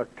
8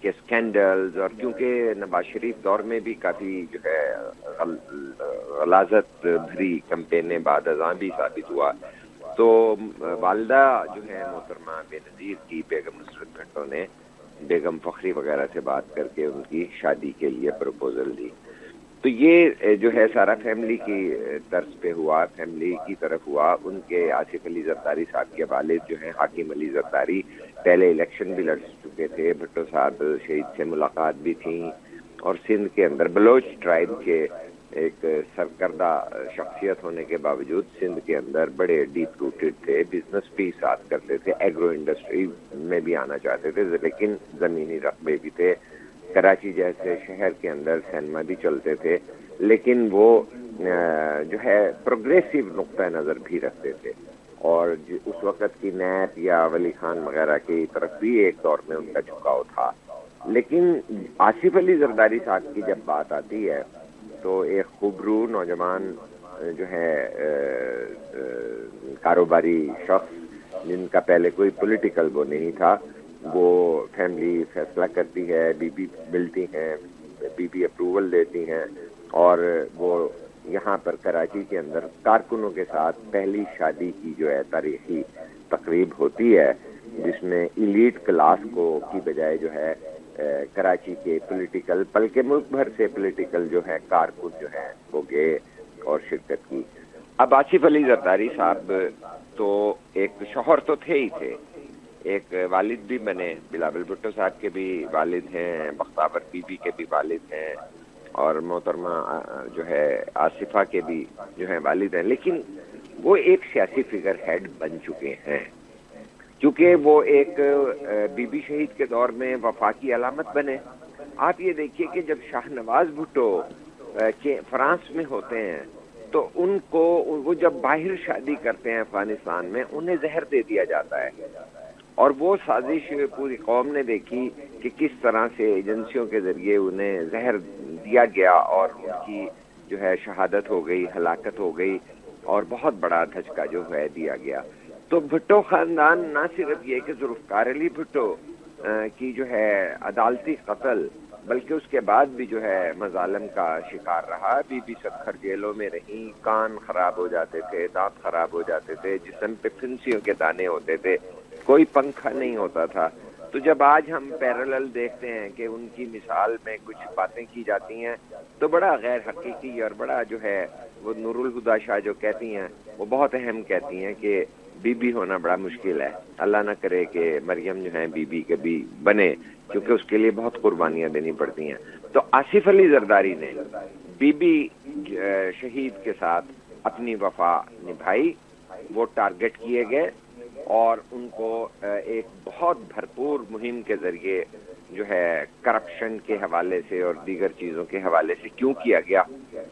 کے سکینڈلز، اور کیونکہ نواز شریف دور میں بھی کافی جو ہے غلاظت بھری کمپینیں بعد ازاں بھی ثابت ہوا، تو والدہ جو ہے محترمہ بے نظیر کی بیگم نصرت بھٹو نے بیگم فخری وغیرہ سے بات کر کے ان کی شادی کے لیے پروپوزل دی. تو یہ جو ہے سارا فیملی کی طرز پہ ہوا، فیملی کی طرف ہوا. ان کے آصف علی زرداری صاحب کے والد جو ہیں حاکم علی زرداری پہلے الیکشن بھی لڑ چکے تھے. بھٹو صاحب شہید سے ملاقات بھی تھیں، اور سندھ کے اندر بلوچ ٹرائب کے ایک سرکردہ شخصیت ہونے کے باوجود سندھ کے اندر بڑے ڈیپ روٹڈ تھے، بزنس بھی ساتھ کرتے تھے، ایگرو انڈسٹری میں بھی آنا چاہتے تھے، لیکن زمینی رقبے بھی تھے. کراچی جیسے شہر کے اندر سینما بھی چلتے تھے، لیکن وہ جو ہے پروگریسو نقطہ نظر بھی رکھتے تھے، اور اس وقت کی نیب یا ولی خان وغیرہ کی طرف بھی ایک دور میں ان کا جھکاؤ تھا. لیکن آصف علی زرداری صاحب کی جب بات آتی ہے تو ایک خوبرو نوجوان جو ہے کاروباری شخص، جن کا پہلے کوئی پولیٹیکل وہ نہیں تھا، وہ فیملی فیصلہ کرتی ہے، بی بی ملتی ہیں، بی بی اپروول دیتی ہیں، اور وہ یہاں پر کراچی کے اندر کارکنوں کے ساتھ پہلی شادی کی جو ہے تاریخی تقریب ہوتی ہے، جس میں ایلیٹ کلاس کو کی بجائے جو ہے کراچی کے پولیٹیکل، بلکہ ملک بھر سے پولیٹیکل جو ہے کارکن جو ہیں وہ گئے اور شرکت کی. اب آصف علی زرداری صاحب تو ایک شوہر تو تھے ہی تھے، ایک والد بھی بنے. بلاول بھٹو صاحب کے بھی والد ہیں، بختاور بی بی کے بھی والد ہیں، اور محترمہ جو ہے آصفہ کے بھی جو ہیں والد ہیں. لیکن وہ ایک سیاسی فگر ہیڈ بن چکے ہیں، کیونکہ وہ ایک بی بی شہید کے دور میں وفاقی علامت بنے. آپ یہ دیکھیے کہ جب شاہ نواز بھٹو فرانس میں ہوتے ہیں تو ان کو وہ جب باہر شادی کرتے ہیں افغانستان میں، انہیں زہر دے دیا جاتا ہے، اور وہ سازش پوری قوم نے دیکھی کہ کس طرح سے ایجنسیوں کے ذریعے انہیں زہر دیا گیا اور ان کی جو ہے شہادت ہو گئی، ہلاکت ہو گئی، اور بہت بڑا دھچکا جو ہے دیا گیا. تو بھٹو خاندان نہ صرف یہ کہ ذوالفقار علی بھٹو کی جو ہے عدالتی قتل، بلکہ اس کے بعد بھی جو ہے مظالم کا شکار رہا. بی بی سکھر جیلوں میں رہی، کان خراب ہو جاتے تھے، دانت خراب ہو جاتے تھے، جسم پہ پھنسیوں کے دانے ہوتے تھے، کوئی پنکھا نہیں ہوتا تھا. تو جب آج ہم پیرالل دیکھتے ہیں کہ ان کی مثال میں کچھ باتیں کی جاتی ہیں تو بڑا غیر حقیقی اور بڑا جو ہے وہ نور الہدا شاہ جو کہتی ہیں وہ بہت اہم کہتی ہیں کہ بی بی ہونا بڑا مشکل ہے. اللہ نہ کرے کہ مریم جو ہے بی بی کبھی بنے، کیونکہ اس کے لیے بہت قربانیاں دینی پڑتی ہیں. تو آصف علی زرداری نے بی بی شہید کے ساتھ اپنی وفا نبھائی، وہ ٹارگٹ کیے گئے، اور ان کو ایک بہت بھرپور مہم کے ذریعے جو ہے کرپشن کے حوالے سے اور دیگر چیزوں کے حوالے سے کیوں کیا گیا.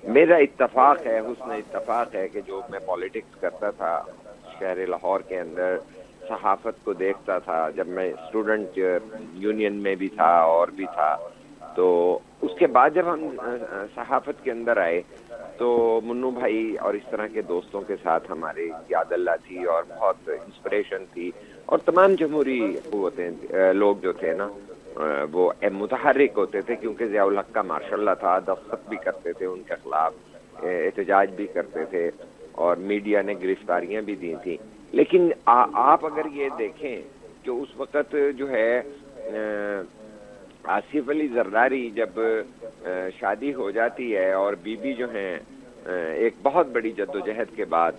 میرا اتفاق ہے، حسن اتفاق ہے کہ جو میں پالیٹکس کرتا تھا شہر لاہور کے اندر، صحافت کو دیکھتا تھا، جب میں اسٹوڈنٹ یونین میں بھی تھا اور بھی تھا، تو اس کے بعد جب ہم صحافت کے اندر آئے تو منو بھائی اور اس طرح کے دوستوں کے ساتھ ہمارے یاد اللہ تھی اور بہت انسپریشن تھی، اور تمام جمہوری قوتیں لوگ جو تھے نا وہ متحرک ہوتے تھے، کیونکہ ضیاء الحق کا ماشاء اللہ تھا، دستخط بھی کرتے تھے ان کے خلاف، احتجاج بھی کرتے تھے، اور میڈیا نے گرفتاریاں بھی دی تھیں. لیکن آپ اگر یہ دیکھیں کہ اس وقت جو ہے آصف علی زرداری جب شادی ہو جاتی ہے اور بی بی جو ہیں ایک بہت بڑی جدوجہد کے بعد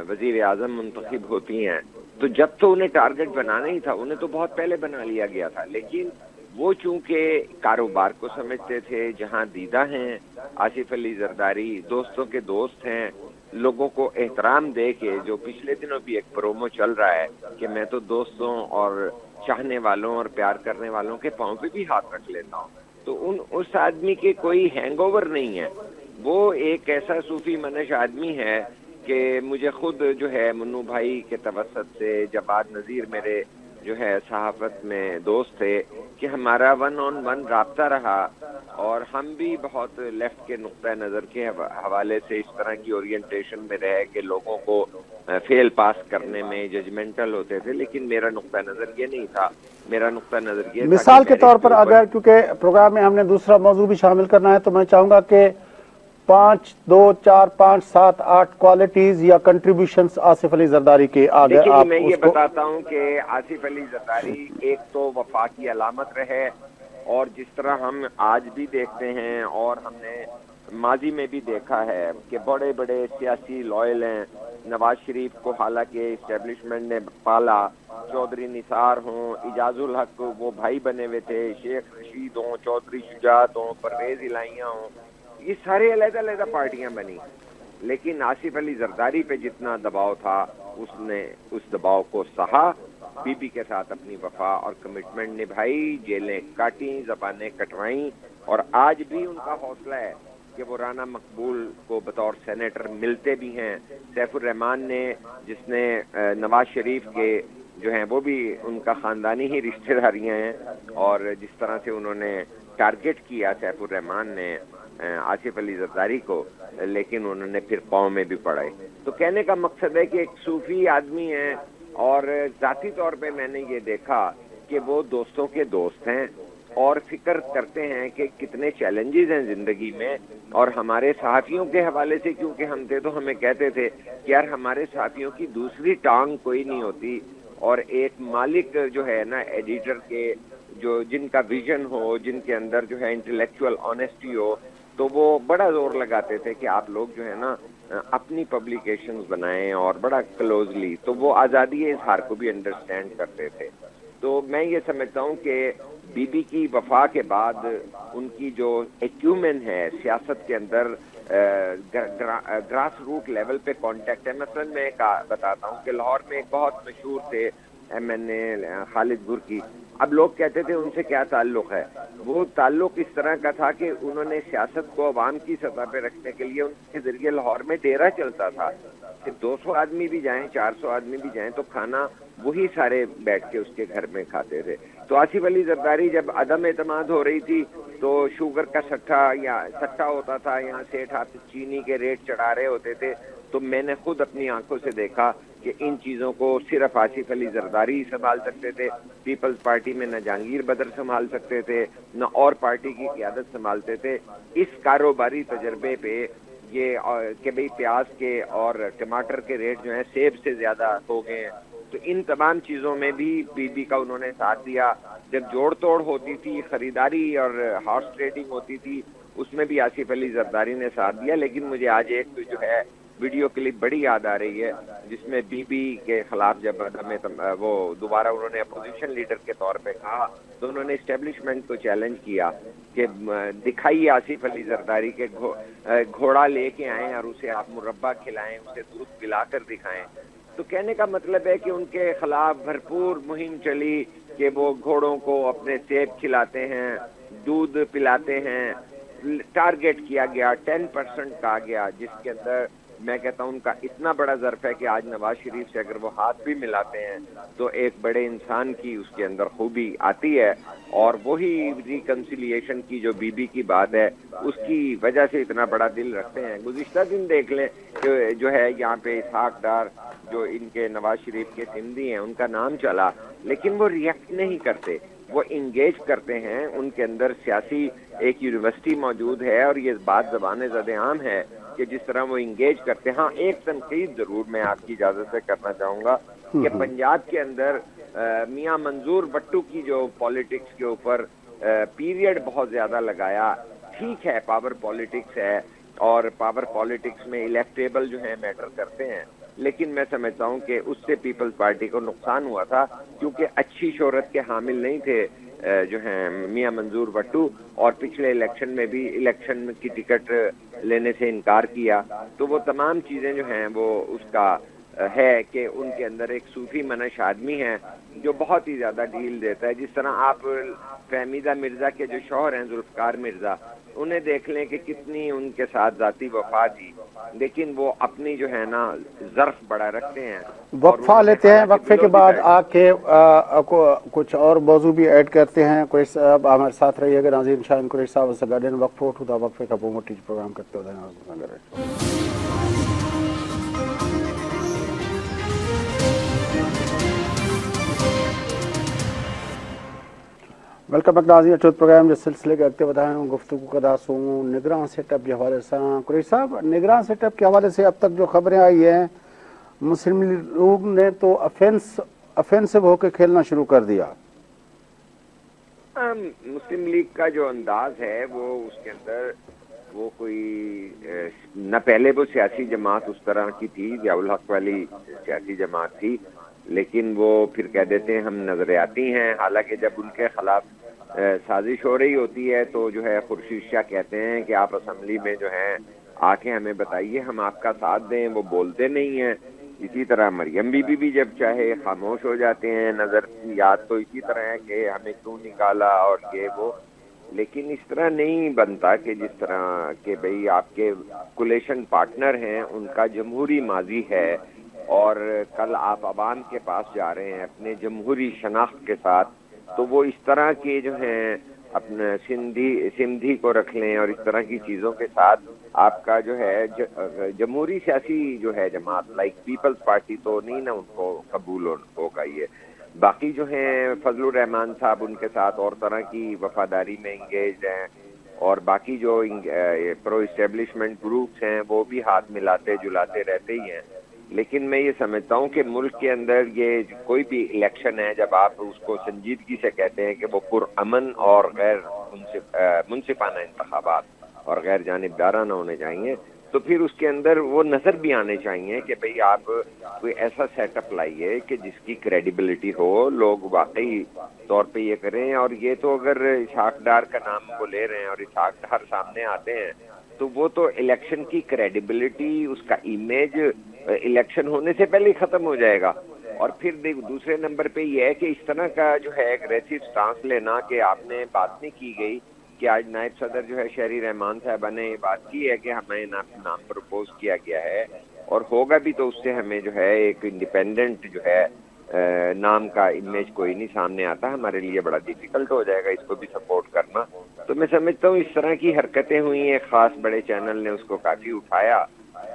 وزیر اعظم منتخب ہوتی ہیں، تو جب تو انہیں ٹارگٹ بنانا ہی تھا، انہیں تو بہت پہلے بنا لیا گیا تھا. لیکن وہ چونکہ کاروبار کو سمجھتے تھے، جہاں دیدہ ہیں آصف علی زرداری، دوستوں کے دوست ہیں، لوگوں کو احترام دے کے، جو پچھلے دنوں بھی ایک پرومو چل رہا ہے کہ میں تو دوستوں اور چاہنے والوں اور پیار کرنے والوں کے پاؤں پہ بھی ہاتھ رکھ لیتا ہوں. تو اس آدمی کے کوئی ہینگ اوور نہیں ہے، وہ ایک ایسا صوفی منش آدمی ہے کہ مجھے خود جو ہے منو بھائی کے توسط سے، جواد نذیر میرے جو ہے صحافت میں دوست تھے کہ ہمارا 1-on-1 رابطہ رہا، اور ہم بھی بہت لیفٹ کے نقطہ نظر کے حوالے سے اس طرح کی اورینٹیشن میں رہے کہ لوگوں کو فیل پاس کرنے میں ججمنٹل ہوتے تھے، لیکن میرا نقطہ نظر یہ نہیں تھا. میرا نقطہ نظر یہ تھا کہ مثال کے طور پر اگر کیونکہ پروگرام میں ہم نے دوسرا موضوع بھی شامل کرنا ہے تو میں چاہوں گا کہ 5 2 4 5 7 8 کوالٹیز یا کنٹریبیوشنز آصف علی زرداری کے آگے دیکھیے آپ میں یہ اس کو بتاتا ہوں کہ آصف علی زرداری ایک تو وفا کی علامت رہے، اور جس طرح ہم آج بھی دیکھتے ہیں اور ہم نے ماضی میں بھی دیکھا ہے کہ بڑے بڑے سیاسی لائل ہیں. نواز شریف کو حالانکہ اسٹیبلشمنٹ نے پالا، چودھری نثار ہوں، اعجاز الحق وہ بھائی بنے ہوئے تھے، شیخ رشید ہوں، چودھری شجاعت ہوں، پرویز الہیہ ہوں، یہ سارے علیحدہ علیحدہ پارٹیاں بنی، لیکن آصف علی زرداری پہ جتنا دباؤ تھا اس نے اس دباؤ کو سہا، بی بی کے ساتھ اپنی وفا اور کمٹمنٹ نبھائی، جیلیں کاٹیں، زبانیں کٹوائیں، اور آج بھی ان کا حوصلہ ہے کہ وہ رانا مقبول کو بطور سینیٹر ملتے بھی ہیں. سیف الرحمان نے جس نے نواز شریف کے جو ہیں وہ بھی ان کا خاندانی ہی رشتہ داریاں ہیں، اور جس طرح سے انہوں نے ٹارگٹ کیا سیف الرحمان نے آصف علی زرداری کو، لیکن انہوں نے پھر پاؤں میں بھی پڑے. تو کہنے کا مقصد ہے کہ ایک صوفی آدمی ہے، اور ذاتی طور پہ میں نے یہ دیکھا کہ وہ دوستوں کے دوست ہیں اور فکر کرتے ہیں کہ کتنے چیلنجز ہیں زندگی میں. اور ہمارے صحافیوں کے حوالے سے کیونکہ ہم تھے تو ہمیں کہتے تھے کہ یار ہمارے صحافیوں کی دوسری ٹانگ کوئی نہیں ہوتی، اور ایک مالک جو ہے نا ایڈیٹر کے، جو جن کا ویژن ہو، جن کے اندر جو ہے انٹلیکچوئل آنیسٹی ہو، تو وہ بڑا زور لگاتے تھے کہ آپ لوگ جو ہے نا اپنی پبلیکیشنز بنائیں اور بڑا کلوزلی، تو وہ آزادی اظہار کو بھی انڈرسٹینڈ کرتے تھے. تو میں یہ سمجھتا ہوں کہ بی بی کی وفا کے بعد ان کی جو ایکیومن ہے سیاست کے اندر، گراس روٹ لیول پہ کانٹیکٹ ہے. مثلا میں بتاتا ہوں کہ لاہور میں ایک بہت مشہور تھے MNA خالد گرکی. اب لوگ کہتے تھے ان سے کیا تعلق ہے، وہ تعلق اس طرح کا تھا کہ انہوں نے سیاست کو عوام کی سطح پہ رکھنے کے لیے ان کے ذریعے لاہور میں ڈیرا چلتا تھا کہ 200 آدمی بھی جائیں، 400 آدمی بھی جائیں تو کھانا وہی سارے بیٹھ کے اس کے گھر میں کھاتے تھے. تو آصف علی زرداری جب عدم اعتماد ہو رہی تھی تو شوگر کا سٹھا ہوتا تھا، یہاں سیٹھ ہاتھ چینی کے ریٹ چڑھا رہے ہوتے تھے. تو میں نے خود اپنی آنکھوں سے دیکھا کہ ان چیزوں کو صرف آصف علی زرداری ہی سنبھال سکتے تھے. پیپلز پارٹی میں نہ جہانگیر بدر سنبھال سکتے تھے، نہ اور پارٹی کی قیادت سنبھالتے تھے. اس کاروباری تجربے پہ یہ کہ بھئی پیاز کے اور ٹماٹر کے ریٹ جو ہیں سیب سے زیادہ ہو گئے ہیں، تو ان تمام چیزوں میں بھی بی بی کا انہوں نے ساتھ دیا. جب جوڑ توڑ ہوتی تھی، خریداری اور ہارس ٹریڈنگ ہوتی تھی، اس میں بھی آصف علی زرداری نے ساتھ دیا. لیکن مجھے آج ایک جو ہے ویڈیو کلپ بڑی یاد آ رہی ہے جس میں بی بی کے خلاف جب وہ دوبارہ انہوں نے اپوزیشن لیڈر کے طور پہ کہا تو انہوں نے اسٹیبلشمنٹ کو چیلنج کیا کہ دکھائیے آصف علی زرداری کے گھوڑا لے کے آئیں اور اسے آپ مربع کھلائیں، اسے دودھ پلا کر دکھائیں. تو کہنے کا مطلب ہے کہ ان کے خلاف بھرپور مہم چلی کہ وہ گھوڑوں کو اپنے سیب کھلاتے ہیں، دودھ پلاتے ہیں. ٹارگٹ کیا گیا، 10% کہا گیا، جس کے اندر میں کہتا ہوں ان کا اتنا بڑا ظرف ہے کہ آج نواز شریف سے اگر وہ ہاتھ بھی ملاتے ہیں تو ایک بڑے انسان کی اس کے اندر خوبی آتی ہے. اور وہی ریکنسیلیشن کی جو بی بی کی بات ہے اس کی وجہ سے اتنا بڑا دل رکھتے ہیں. گزشتہ دن دیکھ لیں کہ جو ہے یہاں پہ اسحاق ڈار جو ان کے نواز شریف کے سندھی ہیں ان کا نام چلا، لیکن وہ ریئیکٹ نہیں کرتے، وہ انگیج کرتے ہیں. ان کے اندر سیاسی ایک یونیورسٹی موجود ہے اور یہ بات زبان زد عام ہے کہ جس طرح وہ انگیج کرتے ہیں. ہاں ایک تنقید ضرور میں آپ کی اجازت سے کرنا چاہوں گا کہ پنجاب کے اندر میاں منظور بٹو کی جو پالیٹکس کے اوپر پیریڈ بہت زیادہ لگایا. ٹھیک ہے پاور پالیٹکس ہے اور پاور پالیٹکس میں الیکٹیبل جو ہیں میٹر کرتے ہیں، لیکن میں سمجھتا ہوں کہ اس سے پیپلز پارٹی کو نقصان ہوا تھا کیونکہ اچھی شہرت کے حامل نہیں تھے جو ہیں میاں منظور بٹو، اور پچھلے الیکشن میں بھی الیکشن کی ٹکٹ لینے سے انکار کیا. تو وہ تمام چیزیں جو ہیں وہ اس کا ہے کہ ان کے اندر ایک صوفی منش آدمی ہے جو بہت ہی زیادہ ڈیل دیتا ہے. جس طرح آپ فہمیدہ مرزا کے جو شوہر ہیں ذوالفقار مرزا، انہیں دیکھ لیں کہ کتنی ان کے ساتھ ذاتی وفا تھی، لیکن وہ اپنی جو ہے نا ظرف بڑا رکھتے ہیں. وقفہ لیتے ہیں, وقفے کے بعد آ کے کچھ اور موضوع بھی ایڈ کرتے ہیں. قریش صاحب ہمارے ساتھ رہیے گا. ناظرین شاہین قریش صاحب سے گاڑین وقفہ اٹھو وقفے کا موٹی پروگرام کرتے ہوئے ویلکم بیک ناظرین اچھوت پروگرام جو سلسلے کے اگتے بدائیں گفتگو کا داسوں نگراں سیٹ اپ کے حوالے سے. قریش صاحب, نگراں سیٹ اپ کے حوالے سے اب تک جو خبریں آئی ہیں, مسلم لیگ نے تو افینسو ہو کے کھیلنا شروع کر دیا. مسلم لیگ کا جو انداز ہے وہ اس کے اندر وہ کوئی نہ پہلے وہ سیاسی جماعت اس طرح کی تھی, ضیاء الحق والی سیاسی جماعت تھی, لیکن وہ پھر کہہ دیتے ہیں ہم نظریاتی ہیں. حالانکہ جب ان کے خلاف سازش ہو رہی ہوتی ہے تو جو ہے خورشید شاہ کہتے ہیں کہ آپ اسمبلی میں جو ہے آ کے ہمیں بتائیے, ہم آپ کا ساتھ دیں. وہ بولتے نہیں ہیں. اسی طرح مریم بی بی بھی جب چاہے خاموش ہو جاتے ہیں. نظر کی یاد تو اسی طرح ہے کہ ہمیں کیوں نکالا اور یہ وہ, لیکن اس طرح نہیں بنتا کہ جس طرح کہ بھئی آپ کے کولیشن پارٹنر ہیں, ان کا جمہوری ماضی ہے اور کل آپ عوام کے پاس جا رہے ہیں اپنے جمہوری شناخت کے ساتھ, تو وہ اس طرح کے جو ہیں اپنے سندھی کو رکھ لیں اور اس طرح کی چیزوں کے ساتھ آپ کا جو ہے جمہوری سیاسی جو ہے جماعت لائک پیپلز پارٹی تو نہیں نا ان کو قبول ہوگا. یہ باقی جو ہیں فضل الرحمان صاحب ان کے ساتھ اور طرح کی وفاداری میں انگیجڈ ہیں, اور باقی جو پرو اسٹیبلشمنٹ گروپس ہیں وہ بھی ہاتھ ملاتے جلاتے رہتے ہی ہیں. لیکن میں یہ سمجھتا ہوں کہ ملک کے اندر یہ کوئی بھی الیکشن ہے, جب آپ اس کو سنجیدگی سے کہتے ہیں کہ وہ پرامن اور غیر منصفانہ انتخابات اور غیر جانبدارانہ ہونے چاہیے, تو پھر اس کے اندر وہ نظر بھی آنے چاہیے کہ بھئی آپ کوئی ایسا سیٹ اپ لائیے کہ جس کی کریڈیبلٹی ہو, لوگ واقعی طور پہ یہ کریں. اور یہ تو اگر اسحاق ڈار کا نام وہ لے رہے ہیں اور اسحاق ڈار سامنے آتے ہیں تو وہ تو الیکشن کی کریڈیبلٹی, اس کا امیج الیکشن ہونے سے پہلے ہی ختم ہو جائے گا. اور پھر دوسرے نمبر پہ یہ ہے کہ اس طرح کا جو ہے ایگریسو سٹانس لینا کہ آپ نے بات نہیں کی گئی کہ آج نائب صدر جو ہے شہری رحمان صاحبہ نے یہ بات کی ہے کہ ہمیں نام پروپوز کیا گیا ہے اور ہوگا بھی, تو اس سے ہمیں جو ہے ایک انڈیپینڈنٹ جو ہے نام کا امیج کوئی نہیں سامنے آتا. ہمارے لیے بڑا ڈیفیکلٹ ہو جائے گا اس کو بھی سپورٹ کرنا. تو میں سمجھتا ہوں اس طرح کی حرکتیں ہوئی, ایک خاص بڑے چینل نے اس کو کافی اٹھایا.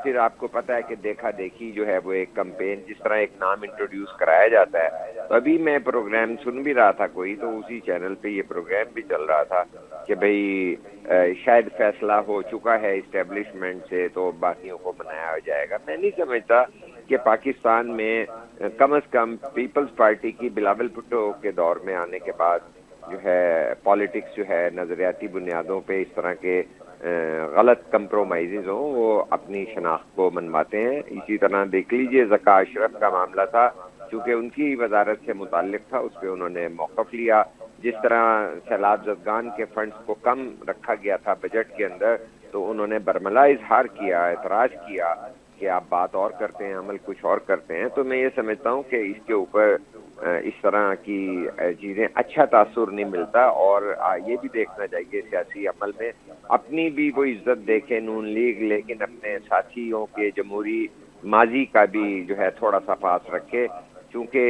پھر آپ کو پتا ہے کہ دیکھا دیکھی جو ہے وہ ایک کمپین, جس طرح ایک نام انٹروڈیوس کرایا جاتا ہے. تو ابھی میں پروگرام سن بھی رہا تھا کوئی, تو اسی چینل پہ یہ پروگرام بھی چل رہا تھا کہ بھئی شاید فیصلہ ہو چکا ہے اسٹیبلشمنٹ سے تو باقیوں کو منایا جائے گا. میں نہیں سمجھتا کہ پاکستان میں کم از کم پیپلز پارٹی کی بلاول بھٹو کے دور میں آنے کے بعد جو ہے پالیٹکس جو ہے نظریاتی بنیادوں پہ اس طرح کے غلط کمپرومائزز ہوں, وہ اپنی شناخت کو منواتے ہیں. اسی طرح دیکھ لیجئے زکا اشرف کا معاملہ تھا, چونکہ ان کی وزارت سے متعلق تھا, اس پہ انہوں نے موقف لیا. جس طرح سیلاب زدگان کے فنڈز کو کم رکھا گیا تھا بجٹ کے اندر, تو انہوں نے برملا اظہار کیا, اعتراض کیا کہ آپ بات اور کرتے ہیں عمل کچھ اور کرتے ہیں. تو میں یہ سمجھتا ہوں کہ اس کے اوپر اس طرح کی چیزیں اچھا تاثر نہیں ملتا. اور یہ بھی دیکھنا چاہیے سیاسی عمل میں اپنی بھی وہ عزت دیکھے نون لیگ, لیکن اپنے ساتھیوں کے جمہوری ماضی کا بھی جو ہے تھوڑا سا پاس رکھے, چونکہ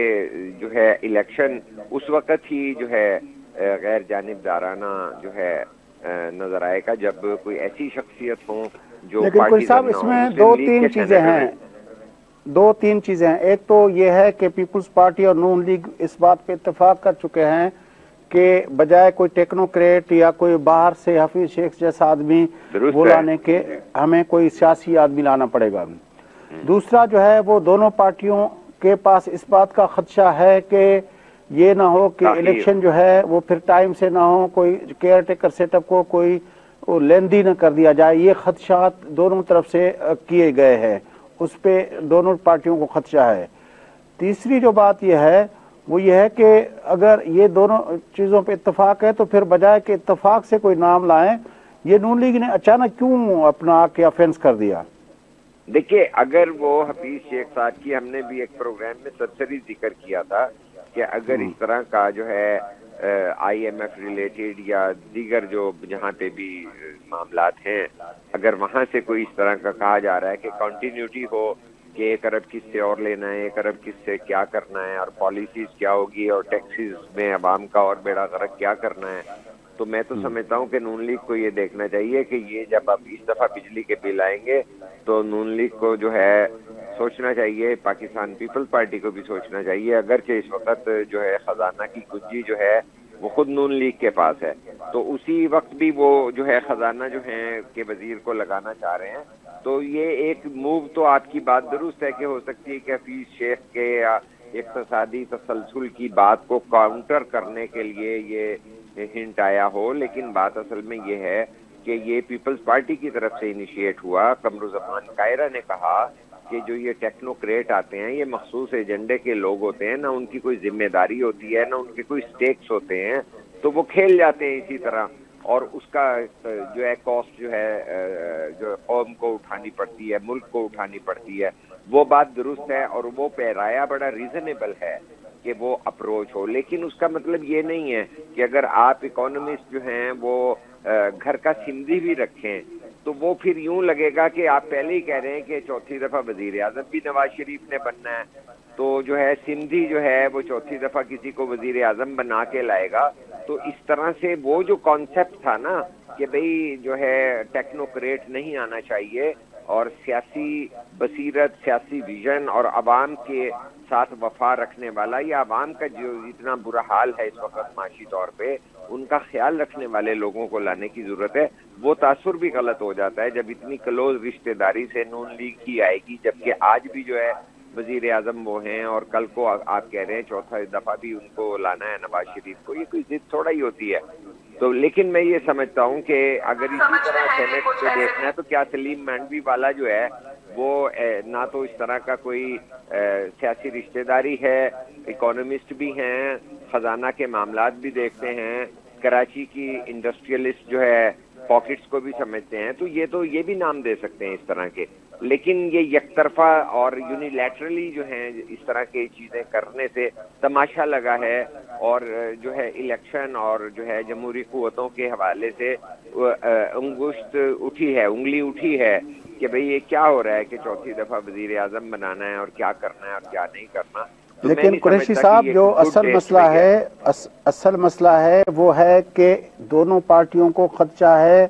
جو ہے الیکشن اس وقت ہی جو ہے غیر جانبدارانہ جو ہے نظر آئے گا جب کوئی ایسی شخصیت ہوں جو لیکن کوئی صاحب اس میں دو تین چیزیں ہیں. ایک تو یہ ہے کہ پیپلز پارٹی اور نون لیگ اس بات پہ اتفاق کر چکے ہیں کہ بجائے کوئی ٹیکنوکریٹ یا کوئی باہر سے حفیظ شیخ جیسا آدمی بلانے کے ہمیں کوئی سیاسی آدمی لانا پڑے گا. دوسرا جو ہے وہ دونوں پارٹیوں کے پاس اس بات کا خدشہ ہے کہ یہ نہ ہو کہ الیکشن جو ہے وہ پھر ٹائم سے نہ ہو, کوئی کیئر ٹیکر سیٹ اپ کو کوئی لیندی نہ کر دیا جائے. یہ خدشات دونوں طرف سے کیے گئے ہیں, اس پہ دونوں پارٹیوں کو خدشہ ہے. تیسری جو بات یہ ہے وہ یہ ہے کہ اگر یہ دونوں چیزوں پہ اتفاق ہے تو پھر بجائے کہ اتفاق سے کوئی نام لائیں, یہ نون لیگ نے اچانک کیوں اپنا کے افینس کر دیا؟ دیکھیے, اگر وہ حفیظ شیخ صاحب کی ہم نے بھی ایک پروگرام میں سرسری ذکر کیا تھا کہ اگر اس طرح کا جو ہے IMF ریلیٹڈ یا دیگر جو جہاں پہ بھی معاملات ہیں، اگر وہاں سے کوئی اس طرح کا کہا جا رہا ہے کہ کنٹینیوٹی ہو کہ 1 ارب کس سے اور لینا ہے، 1 ارب کس سے کیا کرنا ہے، اور پالیسیز کیا ہوگی، اور ٹیکسز میں عوام کا اور بیڑا غرق کیا کرنا ہے، تو میں تو سمجھتا ہوں کہ نون لیگ کو یہ دیکھنا چاہیے کہ یہ جب اب اس دفعہ بجلی کے بل آئیں گے تو نون لیگ کو جو ہے سوچنا چاہیے، پاکستان پیپلز پارٹی کو بھی سوچنا چاہیے، اگرچہ اس وقت جو ہے خزانہ کی کنجی جو ہے وہ خود نون لیگ کے پاس ہے، تو اسی وقت بھی وہ جو ہے خزانہ جو ہے کہ وزیر کو لگانا چاہ رہے ہیں، تو یہ ایک موو تو آپ کی بات درست ہے کہ ہو سکتی ہے کہ حفیظ شیخ کے اقتصادی تسلسل کی بات کو کاؤنٹر کرنے کے لیے یہ ہنٹ آیا ہو، لیکن بات اصل میں یہ ہے کہ یہ پیپلز پارٹی کی طرف سے انیشیٹ ہوا۔ قمرالزمان قاہرہ نے کہا کہ جو یہ ٹیکنوکریٹ آتے ہیں یہ مخصوص ایجنڈے کے لوگ ہوتے ہیں، نہ ان کی کوئی ذمہ داری ہوتی ہے، نہ ان کے کوئی سٹیکس ہوتے ہیں، تو وہ کھیل جاتے ہیں اسی طرح، اور اس کا جو ہے کاسٹ جو ہے جو قوم کو اٹھانی پڑتی ہے، ملک کو اٹھانی پڑتی ہے، وہ بات درست ہے، اور وہ پیرایا بڑا ریزنیبل ہے کہ وہ اپروچ ہو، لیکن اس کا مطلب یہ نہیں ہے کہ اگر آپ اکانومسٹ جو ہیں وہ گھر کا سمدھی بھی رکھیں تو وہ پھر یوں لگے گا کہ آپ پہلے ہی کہہ رہے ہیں کہ 4تھی دفعہ وزیر اعظم بھی نواز شریف نے بننا ہے، تو جو ہے سندھی جو ہے وہ 4تھی دفعہ کسی کو وزیر اعظم بنا کے لائے گا، تو اس طرح سے وہ جو کانسیپٹ تھا نا کہ بھئی جو ہے ٹیکنوکریٹ نہیں آنا چاہیے، اور سیاسی بصیرت، سیاسی ویژن اور عوام کے ساتھ وفا رکھنے والا، یا عوام کا جو اتنا برا حال ہے اس وقت معاشی طور پہ، ان کا خیال رکھنے والے لوگوں کو لانے کی ضرورت ہے۔ وہ تاثر بھی غلط ہو جاتا ہے جب اتنی کلوز رشتہ داری سے نون لیگ ہی آئے گی، جبکہ آج بھی جو ہے وزیر اعظم وہ ہیں، اور کل کو آپ کہہ رہے ہیں 4تھی دفعہ بھی ان کو لانا ہے نواز شریف کو، یہ کوئی ضد تھوڑا ہی ہوتی ہے۔ تو لیکن میں یہ سمجھتا ہوں کہ اگر اسی طرح سینٹ پہ دیکھنا ہے تو کیا سلیم مانڈوی والا جو ہے وہ نہ تو اس طرح کا کوئی سیاسی رشتہ داری ہے، اکانومسٹ بھی ہیں، خزانہ کے معاملات بھی دیکھتے ہیں، کراچی کی انڈسٹریلسٹ جو ہے پاکٹس کو بھی سمجھتے ہیں، تو یہ بھی نام دے سکتے ہیں اس طرح کے، لیکن یہ یک طرفہ اور یونیلیٹرلی جو ہیں اس طرح کی چیزیں کرنے سے تماشا لگا ہے، اور جو ہے الیکشن اور جو ہے جمہوری قوتوں کے حوالے سے انگلی اٹھی ہے کہ بھئی یہ کیا ہو رہا ہے کہ 4تھی دفعہ وزیر اعظم بنانا ہے، اور کیا کرنا ہے اور کیا نہیں کرنا۔ تو میں لیکن نہیں قریشی سمجھتا صاحب کہ یہ جو good taste میں گیا۔ اصل مسئلہ ہے وہ ہے کہ دونوں پارٹیوں کو خدشہ ہے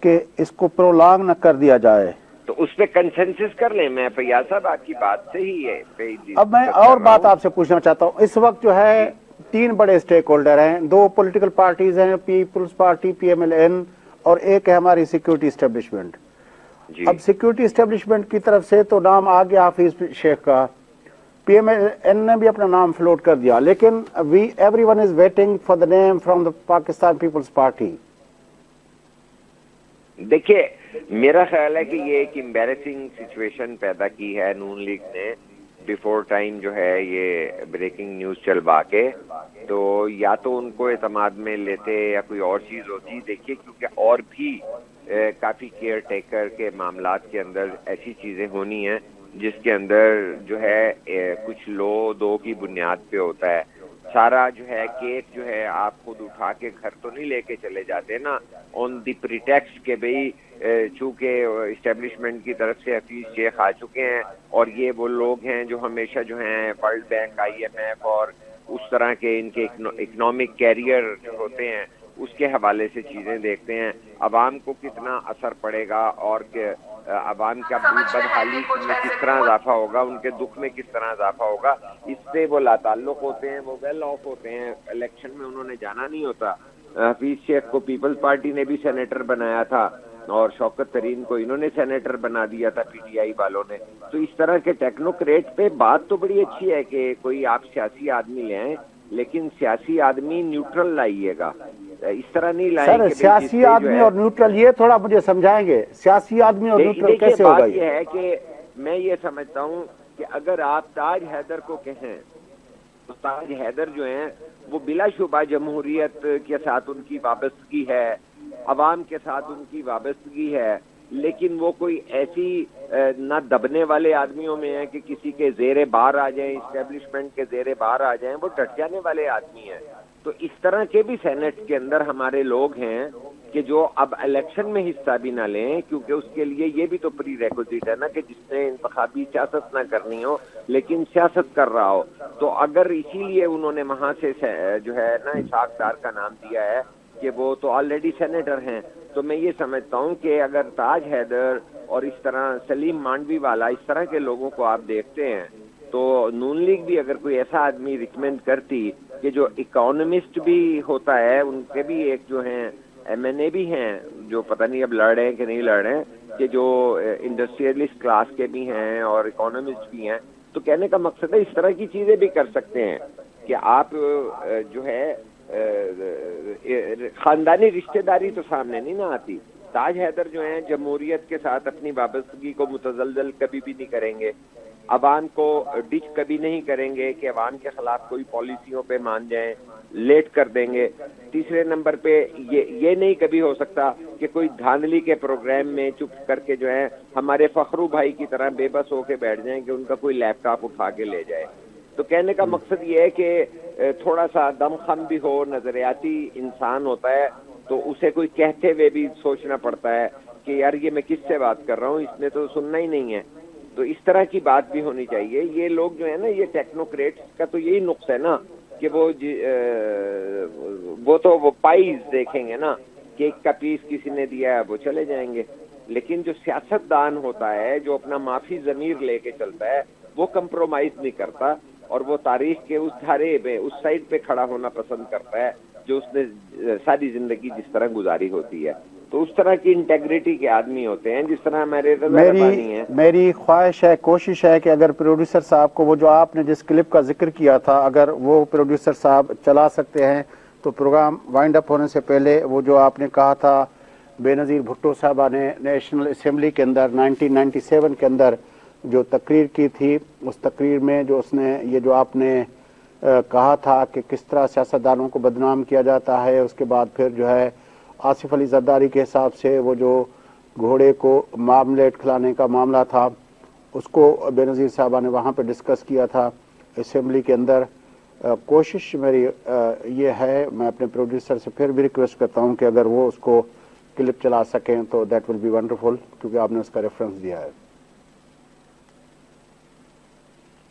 کہ اس کو پرولانگ نہ کر دیا جائے، تو اس پہ کنسنسس کر لیں، میں فیاض صاحب آپ کی بات سے ہی ہے۔ اب میں اور بات آپ سے پوچھنا چاہتا ہوں، اس وقت جو ہے 3 بڑے سٹیک ہولڈر ہیں، 2 پولیٹیکل پارٹیز ہیں، پیپلز پارٹی PMLN، اور ایک ہے ہماری سیکیورٹی اسٹیبلشمنٹ۔ اب سیکیورٹی اسٹیبلشمنٹ کی طرف سے تو نام آ گیا حفیظ شیخ کا، PMLN نے بھی اپنا نام فلوٹ کر دیا، لیکن everyone is waiting for the name from the Pakistan Peoples Party. دیکھیے میرا خیال ہے کہ یہ ایک امبیرسنگ سچویشن پیدا کی ہے نون لیگ نے بیفور ٹائم جو ہے یہ بریکنگ نیوز چلوا کے، تو یا تو ان کو اعتماد میں لیتے یا کوئی اور چیز ہوتی۔ دیکھیے کیونکہ اور بھی کافی کیئر ٹیکر کے معاملات کے اندر ایسی چیزیں ہونی ہیں جس کے اندر جو ہے کچھ لو دو کی بنیاد پہ ہوتا ہے، سارا جو ہے کیک جو ہے آپ خود اٹھا کے گھر تو نہیں لے کے چلے جاتے نا، آن دی پریٹیکسٹ کہ بھئی چونکہ اسٹیبلشمنٹ کی طرف سے حفیظ شیخ آ چکے ہیں، اور یہ وہ لوگ ہیں جو ہمیشہ جو ہیں ورلڈ بینک، IMF اور اس طرح کے ان کے اکنامک کیریئر جو ہوتے ہیں اس کے حوالے سے چیزیں دیکھتے ہیں، عوام کو کتنا اثر پڑے گا اور کہ عوام کا بدحالی میں کس طرح اضافہ ہوگا، ان کے دکھ میں کس طرح اضافہ ہوگا، اس سے وہ لاتعلق ہوتے ہیں، وہ ویل آف ہوتے ہیں، الیکشن میں انہوں نے جانا نہیں ہوتا۔ حفیظ شیخ کو پیپلز پارٹی نے بھی سینیٹر بنایا تھا، اور شوکت ترین کو انہوں نے سینیٹر بنا دیا تھا PTI والوں نے۔ تو اس طرح کے ٹیکنوکریٹ پہ بات تو بڑی اچھی ہے کہ کوئی آپ سیاسی آدمی لیں، لیکن سیاسی آدمی نیوٹرل لائیے گا، اس طرح نہیں لائیں سر کہ سیاسی آدمی اور نیوٹرل، یہ تھوڑا مجھے سمجھائیں گے سیاسی آدمی اور نیوٹرل کیسے ہوگا؟ بات یہ ہے کہ میں یہ سمجھتا ہوں کہ اگر آپ تاج حیدر کو کہیں تو تاج حیدر جو ہیں وہ بلا شبہ جمہوریت کے ساتھ ان کی وابستگی ہے، عوام کے ساتھ ان کی وابستگی ہے، لیکن وہ کوئی ایسی نہ دبنے والے آدمیوں میں ہیں کہ کسی کے زیر بار آ جائیں، اسٹیبلشمنٹ کے زیر بار آ جائیں، وہ ڈٹ جانے والے آدمی ہیں. تو اس طرح کے بھی سینٹ کے اندر ہمارے لوگ ہیں کہ جو اب الیکشن میں حصہ بھی نہ لیں، کیونکہ اس کے لیے یہ بھی تو پری ریکوزٹ ہے نا کہ جس نے انتخابی سیاست نہ کرنی ہو لیکن سیاست کر رہا ہو. تو اگر اسی لیے انہوں نے وہاں سے جو ہے نا اسحاق ڈار کا نام دیا ہے کہ وہ تو آلریڈی سینیٹر ہیں، تو میں یہ سمجھتا ہوں کہ اگر تاج حیدر اور اس طرح سلیم مانڈوی والا اس طرح کے لوگوں کو آپ دیکھتے ہیں تو نون لیگ بھی اگر کوئی ایسا آدمی ریکمینڈ کرتی کہ جو اکانومسٹ بھی ہوتا ہے، ان کے بھی ایک جو ہیں ایم این اے بھی ہیں جو پتہ نہیں اب لڑ رہے ہیں کہ نہیں لڑ رہے ہیں، کہ جو انڈسٹریلسٹ کلاس کے بھی ہیں اور اکانومسٹ بھی ہیں. تو کہنے کا مقصد ہے اس طرح کی چیزیں بھی کر سکتے ہیں کہ آپ جو ہے خاندانی رشتہ داری تو سامنے نہیں نہ آتی. تاج حیدر جو ہیں جمہوریت کے ساتھ اپنی وابستگی کو متزلزل کبھی بھی نہیں کریں گے، عوام کو ڈچ کبھی نہیں کریں گے کہ عوام کے خلاف کوئی پالیسیوں پہ مان جائیں، لیٹ کر دیں گے. تیسرے نمبر پہ یہ نہیں کبھی ہو سکتا کہ کوئی دھاندلی کے پروگرام میں چپ کر کے جو ہے ہمارے فخرو بھائی کی طرح بے بس ہو کے بیٹھ جائیں کہ ان کا کوئی لیپ ٹاپ اٹھا کے لے جائے. تو کہنے کا مقصد یہ ہے کہ تھوڑا سا دم خم بھی ہو، نظریاتی انسان ہوتا ہے تو اسے کوئی کہتے ہوئے بھی سوچنا پڑتا ہے کہ یار یہ میں کس سے بات کر رہا ہوں، اس نے تو سننا ہی نہیں ہے. تو اس طرح کی بات بھی ہونی چاہیے. یہ لوگ جو ہے نا یہ ٹیکنوکریٹس کا تو یہی نقص ہے نا کہ وہ تو وہ پائز دیکھیں گے نا، کیک کا پیس کسی نے دیا ہے وہ چلے جائیں گے. لیکن جو سیاست دان ہوتا ہے، جو اپنا معافی ضمیر لے کے چلتا ہے، وہ کمپرومائز نہیں کرتا اور وہ تاریخ کے اس دھارے پہ اس سائڈ پہ کھڑا ہونا پسند کرتا ہے جو اس نے ساری زندگی جس طرح گزاری ہوتی ہے. تو اس طرح کی انٹیگریٹی کے آدمی ہوتے ہیں جس طرح ہمارے رضا ربانی ہیں. میری خواہش ہے، کوشش ہے کہ اگر پروڈیوسر صاحب کو وہ جو آپ نے جس کلپ کا ذکر کیا تھا اگر وہ پروڈیوسر صاحب چلا سکتے ہیں تو پروگرام وائنڈ اپ ہونے سے پہلے وہ جو آپ نے کہا تھا بے نظیر بھٹو صاحبہ نے نیشنل اسمبلی کے اندر 1997 کے اندر جو تقریر کی تھی، اس تقریر میں جو اس نے یہ جو آپ نے کہا تھا کہ کس طرح سیاستدانوں کو بدنام کیا جاتا ہے، اس کے بعد پھر جو ہے آصف علی زرداری کے حساب سے وہ جو گھوڑے کو معاملیٹ کھلانے کا معاملہ تھا اس کو بے نظیر صاحبہ نے وہاں پہ ڈسکس کیا تھا اسمبلی کے اندر. کوشش میری یہ ہے، میں اپنے پروڈیوسر سے پھر بھی ریکویسٹ کرتا ہوں کہ اگر وہ اس کو کلپ چلا سکیں تو دیٹ ول بی ونڈرفل، کیونکہ آپ نے اس کا ریفرنس دیا ہے.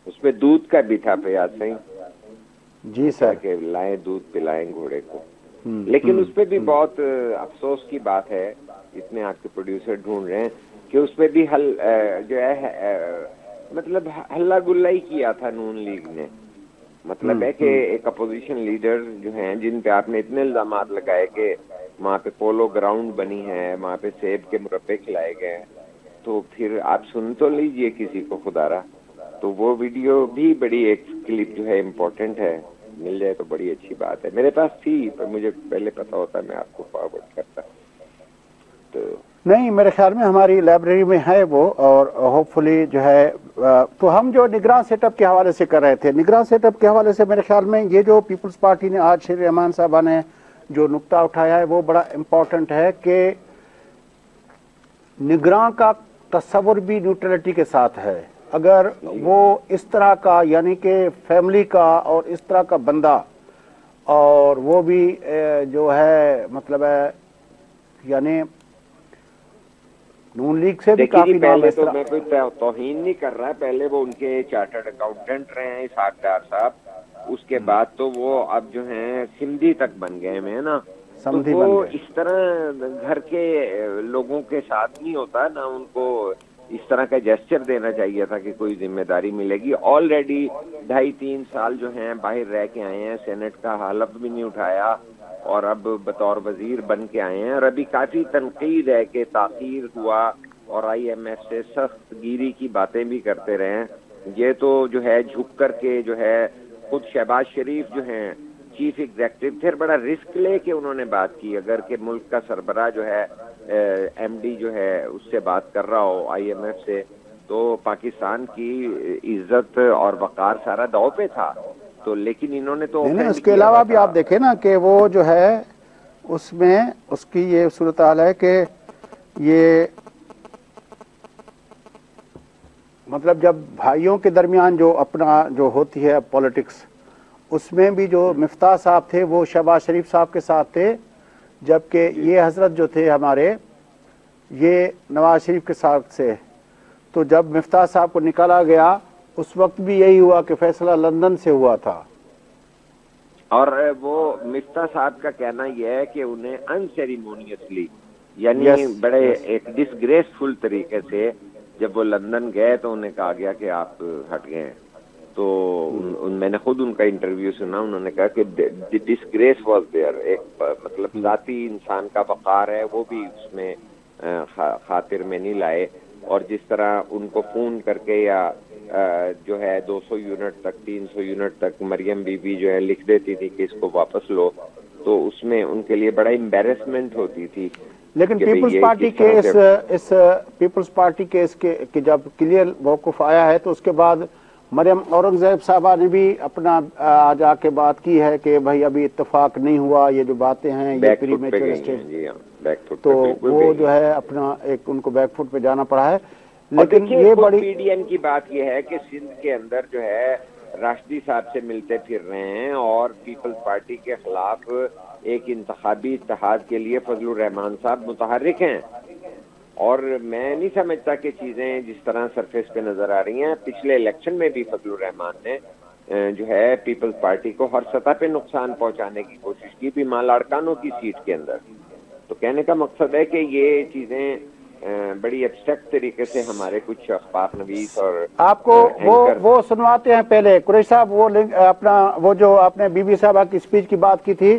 اس میں دودھ کا بھی تھا فیاض صحیح جی سر، کہ لائیں دودھ پلائیں گھوڑے کو. لیکن اس پہ بھی بہت افسوس کی بات ہے، اس میں آپ کے پروڈیوسر ڈھونڈ رہے ہیں کہ اس پہ بھی حل جو ہے مطلب ہلہ گلہ ہی کیا تھا نون لیگ نے. مطلب ہے کہ ایک اپوزیشن لیڈر جو ہیں جن پہ آپ نے اتنے الزامات لگائے کہ وہاں پہ پولو گراؤنڈ بنی ہے، وہاں پہ سیب کے مربے کھلائے گئے ہیں، تو پھر آپ سن تو لیجئے کسی کو خدا را. تو وہ ویڈیو بھی بڑی ایک کلپ جو ہے امپورٹنٹ ہے، مل جائے تو بڑی اچھی بات ہے. میرے پاس تھی پر مجھے پہلے پتا ہوتا میں آپ کو فارورڈ کرتا. تو نہیں، میرے خیال میں ہماری لائبریری میں ہے وہ، اور ہوپ فلی جو ہے تو ہم جو نگراں سیٹ اپ کے حوالے سے کر رہے تھے، نگراں سیٹ اپ کے حوالے سے میرے خیال میں یہ جو پیپلز پارٹی نے آج شیر رحمان صاحبہ نے جو نقطہ اٹھایا ہے وہ بڑا امپورٹنٹ ہے کہ نگراں کا تصور بھی نیوٹرلٹی کے ساتھ ہے. اگر وہ اس طرح کا یعنی کہ فیملی کا اور اس طرح کا بندہ، اور وہ بھی جو ہے مطلب ہے یعنی نون لیگ سے بھی کافی نام پہلے اس تو طرح. میں کوئی توہین نہیں کر رہا، پہلے وہ ان کے چارٹرڈ اکاؤنٹنٹ رہے ہیں اسحاق ڈار صاحب، اس کے بعد تو وہ اب جو ہیں سمدھی تک بن گئے ہیں نا. تو وہ اس طرح گھر کے لوگوں کے ساتھ نہیں ہوتا نا، ان کو اس طرح کا جیسچر دینا چاہیے تھا کہ کوئی ذمہ داری ملے گی. آلریڈی 2.5-3 سال جو ہیں باہر رہ کے آئے ہیں، سینٹ کا حلف بھی نہیں اٹھایا اور اب بطور وزیر بن کے آئے ہیں، اور ابھی کافی تنقید ہے کہ تاخیر ہوا اور آئی ایم ایف سے سخت گیری کی باتیں بھی کرتے رہے ہیں. یہ تو جو ہے جھک کر کے جو ہے خود شہباز شریف جو ہیں چیف ایگزیکٹو پھر بڑا رسک لے کے انہوں نے بات کی. اگر کہ ملک کا سربراہ جو ہے ایم ڈی جو ہے اس سے بات کر رہا ہو آئی ایم ایف سے، تو پاکستان کی عزت اور وقار سارا داؤ پہ تھا. تو لیکن انہوں نے تو نہیں، اس کے علاوہ بھی آپ دیکھیں نا کہ وہ جو ہے اس میں اس کی یہ صورتحال ہے کہ یہ مطلب جب بھائیوں کے درمیان جو اپنا جو ہوتی ہے پولیٹکس، اس میں بھی جو مفتاح صاحب تھے وہ شہباز شریف صاحب کے ساتھ تھے، جبکہ یہ حضرت جو تھے ہمارے یہ نواز شریف کے ساتھ سے. تو جب مفتاح صاحب کو نکالا گیا اس وقت بھی یہی ہوا کہ فیصلہ لندن سے ہوا تھا. اور وہ مفتاح صاحب کا کہنا یہ ہے کہ انہیں ان سیریمونیسلی یعنی بڑے ایک ڈسگریسفل طریقے سے جب وہ لندن گئے تو انہیں کہا گیا کہ آپ ہٹ گئے ہیں. تو میں نے خود ان کا انٹرویو سنا، انہوں نے کہا کہ ڈسگریس واز دیئر، ایک مطلب ذاتی انسان کا وقار ہے وہ بھی اس میں خاطر میں نہیں لائے. اور جس طرح ان کو فون کر کے یا جو ہے 200 یونٹ تک 300 یونٹ تک مریم بی بی جو ہے لکھ دیتی تھی کہ اس کو واپس لو، تو اس میں ان کے لیے بڑا امبیرسمنٹ ہوتی تھی. لیکن پیپلز پارٹی کے اس پیپلز پارٹی کے اس کے جب کلیئر موقف آیا ہے تو اس کے بعد مریم اورنگزیب صاحبہ نے بھی اپنا آج آ کے بات کی ہے کہ بھائی ابھی اتفاق نہیں ہوا، یہ جو باتیں ہیں یہ پری میچور اسٹیج، تو وہ جو ہے اپنا ایک ان کو بیک فٹ پہ جانا پڑا ہے. لیکن یہ بڑی پی ڈی ایم کی بات یہ ہے کہ سندھ کے اندر جو ہے راشدی صاحب سے ملتے پھر رہے ہیں اور پیپلز پارٹی کے خلاف ایک انتخابی اتحاد کے لیے فضل الرحمان صاحب متحرک ہیں. اور میں نہیں سمجھتا کہ چیزیں جس طرح سرفیس پہ نظر آ رہی ہیں. پچھلے الیکشن میں بھی فضل الرحمان نے جو ہے پیپلز پارٹی کو ہر سطح پہ نقصان پہنچانے کی کوشش کی بھی، ماں لاڑکانوں کی سیٹ کے اندر. تو کہنے کا مقصد ہے کہ یہ چیزیں بڑی ایبسٹریکٹ طریقے سے ہمارے کچھ اخبار نویس اور آپ کو وہ سنواتے ہیں. پہلے قریش صاحب وہ اپنا وہ جو آپ نے بی بی صاحبہ کی اسپیچ کی بات کی تھی،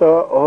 تو